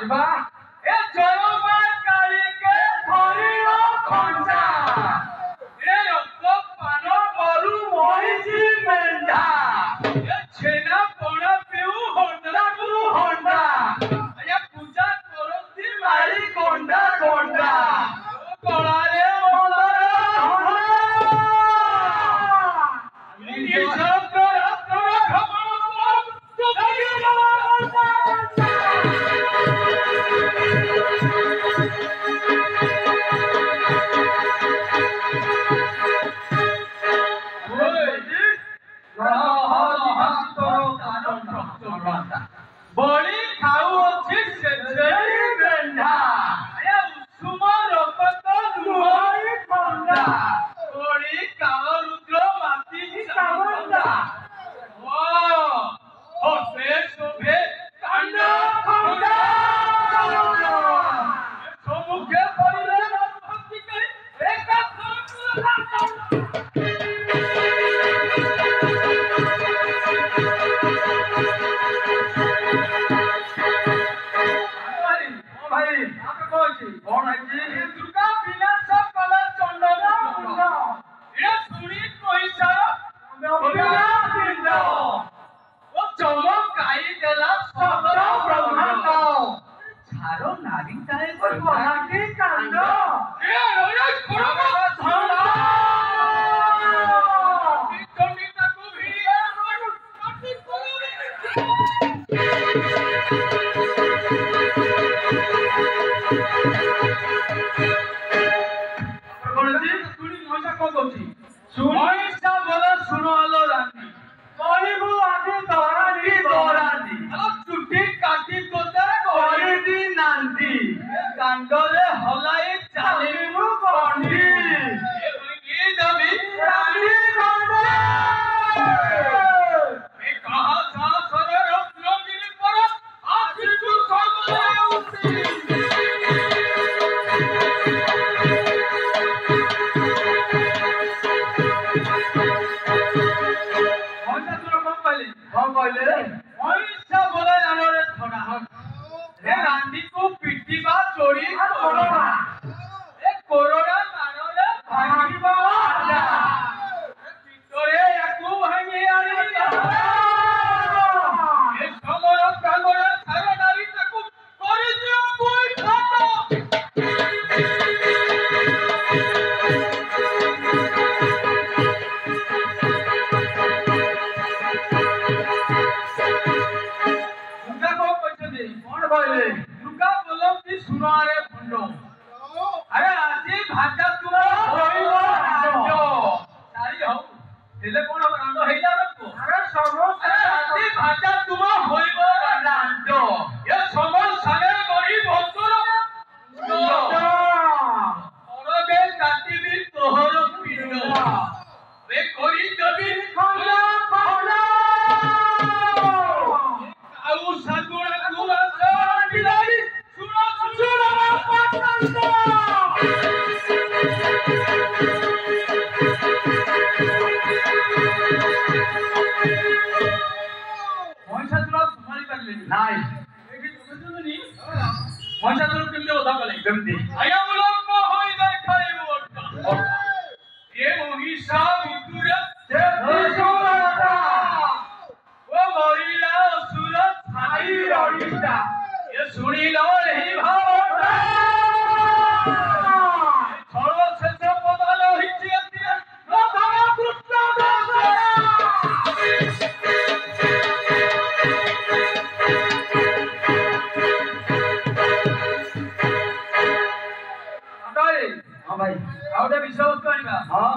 ଯିବା ଏ ଜୟମା କାଳିକେ ଧରିଲ ଖଣ୍ଡା ଏ ରକ୍ତ ପାନ କରୁ ମହିଷି ମେଣ୍ଢା ଏ ଛେନା ପଣା ପିଉ ହଣ୍ଡାକୁ ହଣ୍ଡା ଏ ପୂଜା କରନ୍ତି ମାରି ଗଣ୍ଡା ଗଣ୍ଡା କଳାରେ ମନ୍ଦର बड़ी खाऊ अच्छी सेजरी बेंधा ये उषुम रक्त लुहई ठंडा बड़ी काल रुद्र माटी सामंदा ओ से शोभे कांड खंडा सम्मुखे पड़िले भक्ति करी एक दुर्गा विनाश कला चंडन ये सुनी कोई पिंड वो चमकाई देला सदर ब्रह्मांड झारो नारी ताए कोई बनाके कांड ये रोया कोड़ा धंडा विक्रमिता को भी काटी মহিষা বলে শুনো আলো রানী করিবু আগে দরানি দরানি চুটি কাটি তোতে করিবি নান্তি কাণ্ডরে হলাই চালিবু কন্ডি এই দাবি রানী গন্ডে এই কাহা সাসরে রত্নগিরি পর আছিতু সবলে উঠি महीषा बोले नानरे थोड़ा ए रांडी को पिट्टी बा चोरी कोरोना ए कोरोना नानरे भागीबा आजा ए पिटरे याकू भांगी आनी ए समर प्रांगण थारे नारी ताकू करि दियो कोई ठाटा दुर्गा बोलो कि सुनो रे भंडो अरे आजी भाजा तुम होइबो रांडो सारी हो दिले कोन रांडो हेला रखो अरे समोस अरे आजी भाजा तुम होइबो रांडो ये समोस सारे गरी भक्तर और बे काटी भी तोहर पिंड वे करी देबी खंडा खंडा आउ सागुरा गुरा बिलाई सुनो सुनो पटंदा মহিষাসুর সম্ভালি পারলে নাই এটি তুমি শুনুনি মহিষাসুর কেমনে কথা বলে কেমনে আয়া মুলক হই দেখাই ওটা এ মহিষা ভিতরে সে ভীষণতা ও মরিলা অসুর ছাই রড়িতা এ শুনিল এই ভাবটা ছড় শেষ বদল হইছে দিয়ে রাধা কৃষ্ণ দাস আটাই हां भाई आउटे विश्वास करिबा हां